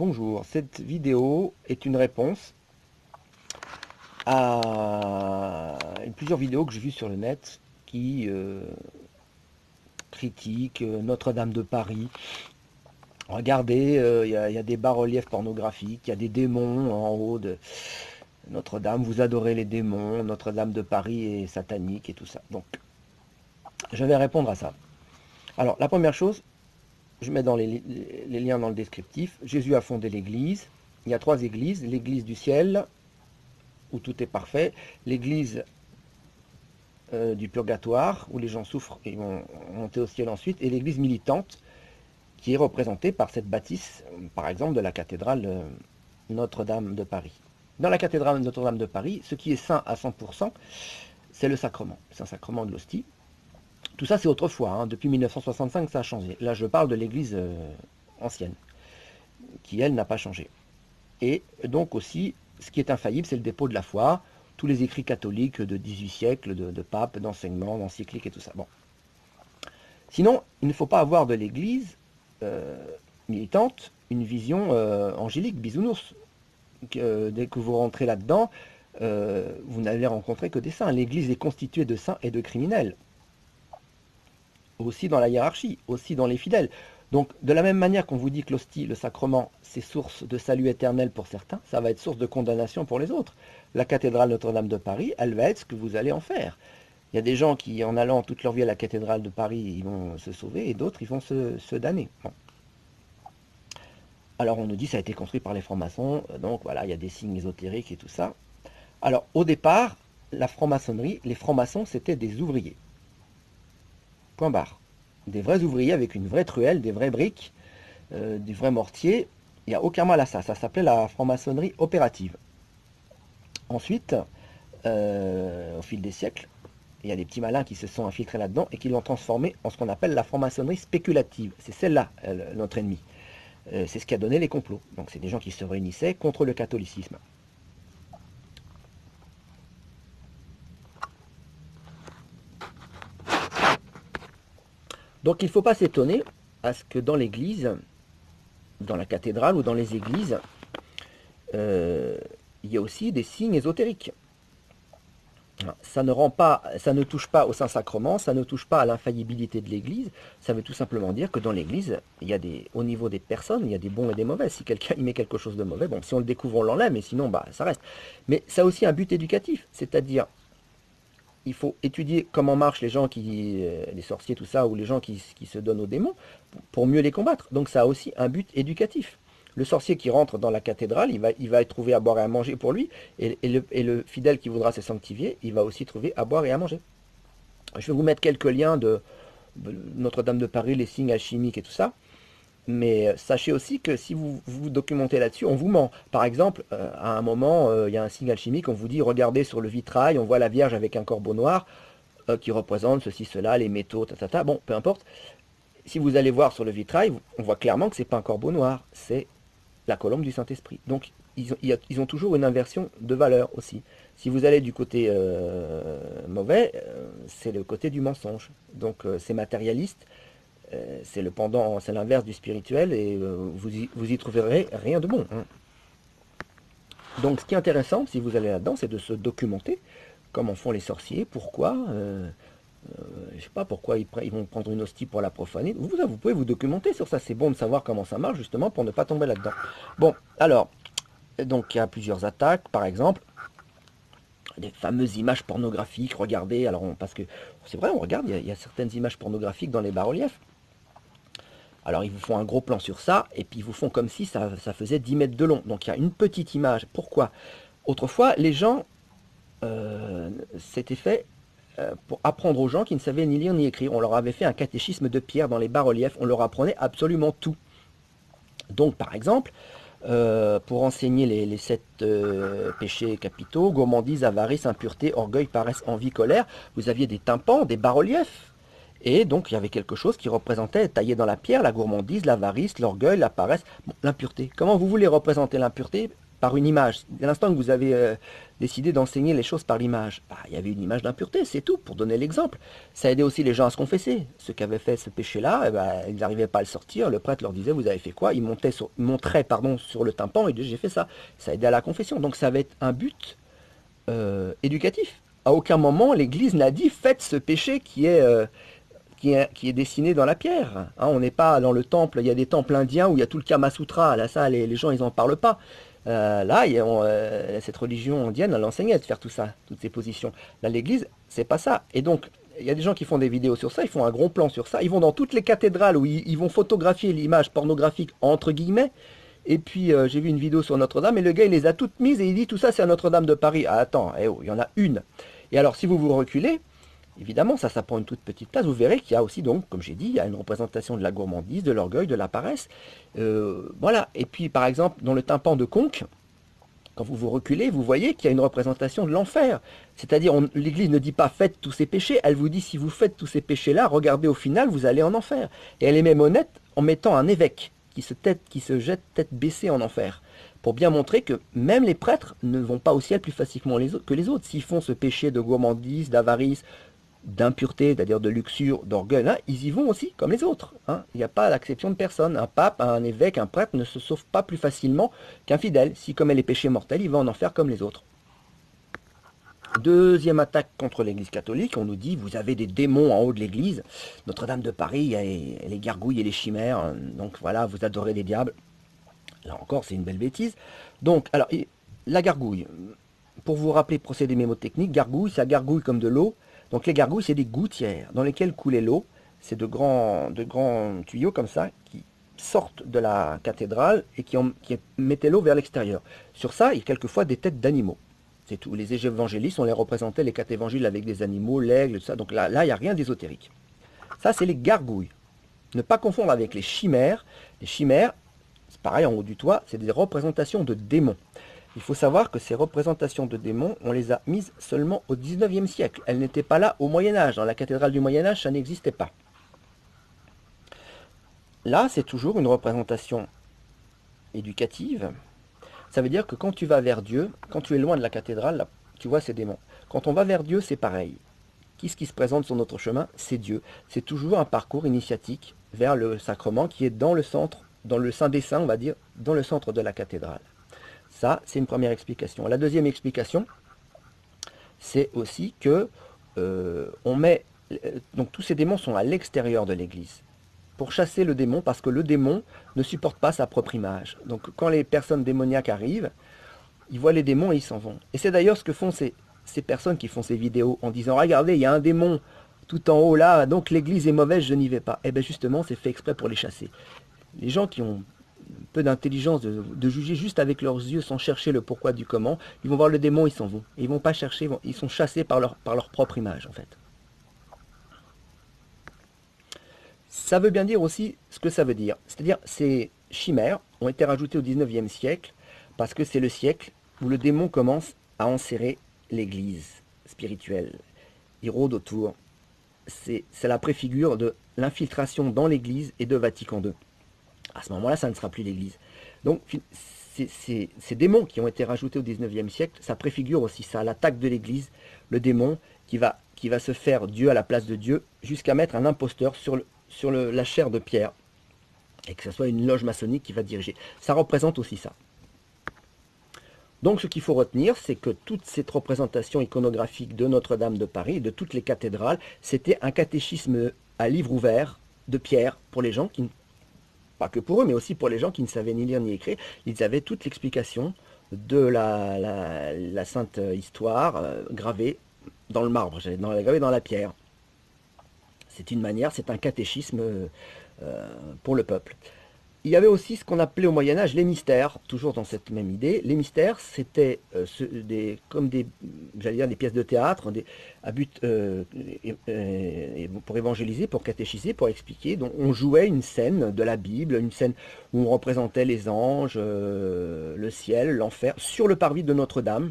Bonjour, cette vidéo est une réponse à plusieurs vidéos que j'ai vues sur le net qui critiquent Notre-Dame de Paris. Regardez, il y a des bas-reliefs pornographiques, il y a des démons en haut de Notre-Dame, vous adorez les démons, Notre-Dame de Paris est satanique et tout ça. Donc, je vais répondre à ça. Alors, la première chose, je mets dans les liens dans le descriptif. Jésus a fondé l'église. Il y a 3 églises. L'église du ciel, où tout est parfait. L'église du purgatoire, où les gens souffrent et vont monter au ciel ensuite. Et l'église militante, qui est représentée par cette bâtisse, par exemple, de la cathédrale Notre-Dame de Paris. Dans la cathédrale Notre-Dame de Paris, ce qui est saint à 100%, c'est le sacrement. C'est un sacrement de l'hostie. Tout ça, c'est autrefois. Hein. Depuis 1965, ça a changé. Là, je parle de l'église ancienne, qui, elle, n'a pas changé. Et donc aussi, ce qui est infaillible, c'est le dépôt de la foi, tous les écrits catholiques de 18 siècles, de papes, d'enseignements, d'encycliques et tout ça. Bon. Sinon, il ne faut pas avoir de l'église militante une vision angélique, bisounours. Dès que vous rentrez là-dedans, vous n'allez rencontrer que des saints. L'église est constituée de saints et de criminels. Aussi dans la hiérarchie, aussi dans les fidèles. Donc, de la même manière qu'on vous dit que l'hostie, le sacrement, c'est source de salut éternel pour certains, ça va être source de condamnation pour les autres. La cathédrale Notre-Dame de Paris, elle va être ce que vous allez en faire. Il y a des gens qui, en allant toute leur vie à la cathédrale de Paris, ils vont se sauver, et d'autres, ils vont se damner. Bon. Alors, on nous dit que ça a été construit par les francs-maçons, donc voilà, il y a des signes ésotériques et tout ça. Alors, au départ, la franc-maçonnerie, les francs-maçons, c'était des ouvriers. Point barre. Des vrais ouvriers avec une vraie truelle, des vraies briques, du vrai mortier. Il n'y a aucun mal à ça. Ça s'appelait la franc-maçonnerie opérative. Ensuite, au fil des siècles, il y a des petits malins qui se sont infiltrés là-dedans et qui l'ont transformé en ce qu'on appelle la franc-maçonnerie spéculative. C'est celle-là, notre ennemi. C'est ce qui a donné les complots. Donc c'est des gens qui se réunissaient contre le catholicisme. Donc il ne faut pas s'étonner à ce que dans l'église, dans la cathédrale ou dans les églises, il y a aussi des signes ésotériques. Ça ne touche pas au Saint-Sacrement, ça ne touche pas à l'infaillibilité de l'Église. Ça veut tout simplement dire que dans l'Église, au niveau des personnes, il y a des bons et des mauvais. Si quelqu'un y met quelque chose de mauvais, bon, si on le découvre, on l'enlève, mais sinon, ça reste. Mais ça a aussi un but éducatif, c'est-à-dire, il faut étudier comment marchent les gens les sorciers, tout ça, ou les gens qui se donnent aux démons, pour mieux les combattre. Donc ça a aussi un but éducatif. Le sorcier qui rentre dans la cathédrale, il va trouver à boire et à manger pour lui, et le fidèle qui voudra se sanctifier, il va aussi trouver à boire et à manger. Je vais vous mettre quelques liens de Notre-Dame de Paris, les signes alchimiques et tout ça, mais sachez aussi que si vous vous documentez là-dessus, on vous ment. Par exemple, à un moment, il y a un signe alchimique, on vous dit, regardez sur le vitrail, on voit la Vierge avec un corbeau noir, qui représente ceci, cela, les métaux, bon, peu importe. Si vous allez voir sur le vitrail, on voit clairement que c'est pas un corbeau noir, c'est la colombe du Saint-Esprit. Donc, ils ont toujours une inversion de valeur aussi. Si vous allez du côté mauvais, c'est le côté du mensonge. Donc, c'est matérialiste, c'est le pendant, c'est l'inverse du spirituel, et vous y trouverez rien de bon. Hein. Donc, ce qui est intéressant, si vous allez là-dedans, c'est de se documenter. Comment font les sorciers, pourquoi je sais pas pourquoi ils vont prendre une hostie pour la profaner. Vous pouvez vous documenter sur ça. C'est bon de savoir comment ça marche, justement, pour ne pas tomber là-dedans. Bon, alors, donc il y a plusieurs attaques, par exemple, des fameuses images pornographiques. Regardez, alors parce que c'est vrai, on regarde, il y a certaines images pornographiques dans les bas-reliefs. Alors, ils vous font un gros plan sur ça, et puis ils vous font comme si ça faisait 10 mètres de long. Donc, il y a une petite image. Pourquoi? Autrefois, les gens, c'était fait pour apprendre aux gens qui ne savaient ni lire ni écrire. On leur avait fait un catéchisme de pierre dans les bas-reliefs, on leur apprenait absolument tout. Donc par exemple, pour enseigner les 7 péchés capitaux, gourmandise, avarice, impureté, orgueil, paresse, envie, colère, vous aviez des tympans, des bas-reliefs. Et donc il y avait quelque chose qui représentait, taillé dans la pierre, la gourmandise, l'avarice, l'orgueil, la paresse, bon, l'impureté. Comment vous voulez représenter l'impureté par une image. Dès l'instant que vous avez décidé d'enseigner les choses par l'image, bah, il y avait une image d'impureté, c'est tout, pour donner l'exemple. Ça aidait aussi les gens à se confesser. Ceux qui avaient fait ce péché-là, eh ben, ils n'arrivaient pas à le sortir. Le prêtre leur disait, vous avez fait quoi? Ils montraient sur le tympan et disaient, j'ai fait ça. Ça aidait à la confession. Donc ça avait un but éducatif. À aucun moment, l'Église n'a dit, faites ce péché qui est dessiné dans la pierre. Hein, on n'est pas dans le temple, il y a des temples indiens où il y a tout le Kama Sutra. Là, ça, les gens, ils n'en parlent pas. Là, cette religion indienne, elle enseignait de faire tout ça, toutes ces positions. Là, l'Église, c'est pas ça. Et donc, il y a des gens qui font des vidéos sur ça, ils font un gros plan sur ça. Ils vont dans toutes les cathédrales où ils vont photographier l'image pornographique, entre guillemets. Et puis, j'ai vu une vidéo sur Notre-Dame, et le gars, il les a toutes mises, et il dit, tout ça, c'est à Notre-Dame de Paris. Ah, attends, eh oh, il y en a une. Et alors, si vous vous reculez, évidemment, ça prend une toute petite place. Vous verrez qu'il y a aussi, donc, comme j'ai dit, il y a une représentation de la gourmandise, de l'orgueil, de la paresse. Voilà. Et puis, par exemple, dans le tympan de Conques, quand vous vous reculez, vous voyez qu'il y a une représentation de l'enfer. C'est-à-dire, l'Église ne dit pas faites tous ces péchés, elle vous dit si vous faites tous ces péchés-là, regardez au final, vous allez en enfer. Et elle est même honnête en mettant un évêque qui se jette tête baissée en enfer. Pour bien montrer que même les prêtres ne vont pas au ciel plus facilement que les autres. S'ils font ce péché de gourmandise, d'avarice, d'impureté, c'est-à-dire de luxure, d'orgueil, hein, ils y vont aussi comme les autres. Hein. Il n'y a pas l'exception de personne. Un pape, un évêque, un prêtre ne se sauve pas plus facilement qu'un fidèle. S'il commet les péchés mortels, il va en enfer comme les autres. Deuxième attaque contre l'Église catholique, on nous dit vous avez des démons en haut de l'Église. Notre-Dame de Paris, les gargouilles et les chimères, donc voilà, vous adorez les diables. Là encore, c'est une belle bêtise. Donc, alors, la gargouille, pour vous rappeler, procédé mémotechnique, gargouille, ça gargouille comme de l'eau. Donc les gargouilles, c'est des gouttières dans lesquelles coulait l'eau. C'est de grands tuyaux comme ça qui sortent de la cathédrale et qui mettaient l'eau vers l'extérieur. Sur ça, il y a quelquefois des têtes d'animaux. C'est tout. Les évangélistes, on les représentait, les 4 évangiles avec des animaux, l'aigle, tout ça. Donc là, il n'y a rien d'ésotérique. Ça, c'est les gargouilles. Ne pas confondre avec les chimères. Les chimères, c'est pareil en haut du toit, c'est des représentations de démons. Il faut savoir que ces représentations de démons, on les a mises seulement au 19e siècle. Elles n'étaient pas là au Moyen-Âge. Dans la cathédrale du Moyen-Âge, ça n'existait pas. Là, c'est toujours une représentation éducative. Ça veut dire que quand tu vas vers Dieu, quand tu es loin de la cathédrale, là, tu vois ces démons. Quand on va vers Dieu, c'est pareil. Qu'est-ce qui se présente sur notre chemin? C'est Dieu. C'est toujours un parcours initiatique vers le sacrement qui est dans le centre, dans le Saint des Saints, on va dire, dans le centre de la cathédrale. Ça, c'est une première explication. La deuxième explication, c'est aussi que donc tous ces démons sont à l'extérieur de l'Église pour chasser le démon, parce que le démon ne supporte pas sa propre image. Donc quand les personnes démoniaques arrivent, ils voient les démons et ils s'en vont. Et c'est d'ailleurs ce que font ces personnes qui font ces vidéos en disant regardez, il y a un démon tout en haut là, donc l'Église est mauvaise, je n'y vais pas. Et bien justement, c'est fait exprès pour les chasser. Les gens qui ont peu d'intelligence de juger juste avec leurs yeux sans chercher le pourquoi du comment, ils vont voir le démon, ils s'en vont. Et ils vont pas chercher, ils sont chassés par leur propre image en fait. Ça veut bien dire aussi ce que ça veut dire. C'est-à-dire ces chimères ont été rajoutées au 19e siècle parce que c'est le siècle où le démon commence à enserrer l'Église spirituelle. Il rôde autour. C'est la préfigure de l'infiltration dans l'Église et de Vatican II. À ce moment-là, ça ne sera plus l'Église. Donc, ces démons qui ont été rajoutés au 19e siècle, ça préfigure aussi ça, l'attaque de l'Église, le démon qui va se faire Dieu à la place de Dieu, jusqu'à mettre un imposteur sur la chair de Pierre, et que ce soit une loge maçonnique qui va diriger. Ça représente aussi ça. Donc ce qu'il faut retenir, c'est que toute cette représentation iconographique de Notre-Dame de Paris, de toutes les cathédrales, c'était un catéchisme à livre ouvert de Pierre pour les gens qui, pas que pour eux, mais aussi pour les gens qui ne savaient ni lire ni écrire. Ils avaient toute l'explication de la sainte histoire gravée dans le marbre, gravée dans la pierre. C'est une manière, c'est un catéchisme pour le peuple. Il y avait aussi ce qu'on appelait au Moyen-Âge les mystères, toujours dans cette même idée. Les mystères, c'était comme des pièces de théâtre à but pour évangéliser, pour catéchiser, pour expliquer. Donc on jouait une scène de la Bible, une scène où on représentait les anges, le ciel, l'enfer, sur le parvis de Notre-Dame.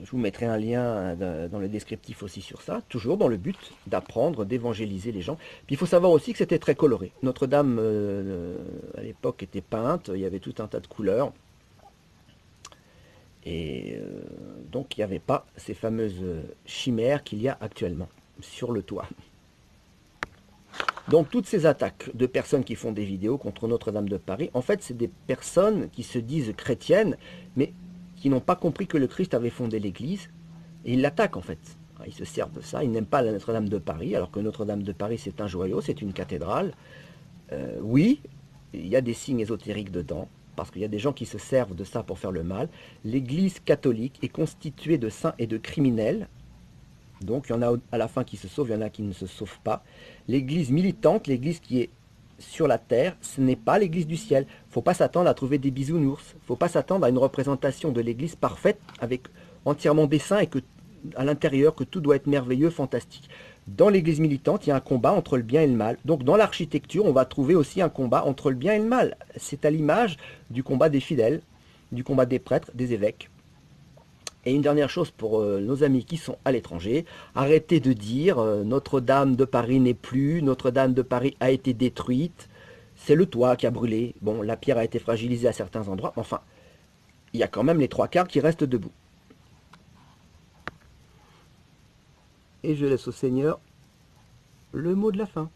Je vous mettrai un lien dans le descriptif aussi sur ça, toujours dans le but d'apprendre, d'évangéliser les gens. Puis il faut savoir aussi que c'était très coloré. Notre-Dame, à l'époque, était peinte, il y avait tout un tas de couleurs. Et donc il n'y avait pas ces fameuses chimères qu'il y a actuellement sur le toit. Donc toutes ces attaques de personnes qui font des vidéos contre Notre-Dame de Paris, en fait c'est des personnes qui se disent chrétiennes, mais qui n'ont pas compris que le Christ avait fondé l'Église, et ils l'attaquent en fait. Ils se servent de ça, ils n'aiment pas la Notre-Dame de Paris, alors que Notre-Dame de Paris c'est un joyau, c'est une cathédrale. Oui, il y a des signes ésotériques dedans, parce qu'il y a des gens qui se servent de ça pour faire le mal. L'Église catholique est constituée de saints et de criminels, donc il y en a à la fin qui se sauvent, il y en a qui ne se sauvent pas. L'église militante, l'église qui est sur la terre, ce n'est pas l'église du ciel. Il ne faut pas s'attendre à trouver des bisounours. Il ne faut pas s'attendre à une représentation de l'église parfaite, avec entièrement des saints et que à l'intérieur, que tout doit être merveilleux, fantastique. Dans l'église militante, il y a un combat entre le bien et le mal. Donc dans l'architecture, on va trouver aussi un combat entre le bien et le mal. C'est à l'image du combat des fidèles, du combat des prêtres, des évêques. Et une dernière chose pour nos amis qui sont à l'étranger, arrêtez de dire Notre-Dame de Paris n'est plus, Notre-Dame de Paris a été détruite, c'est le toit qui a brûlé. Bon, la pierre a été fragilisée à certains endroits, mais enfin, il y a quand même les trois quarts qui restent debout. Et je laisse au Seigneur le mot de la fin.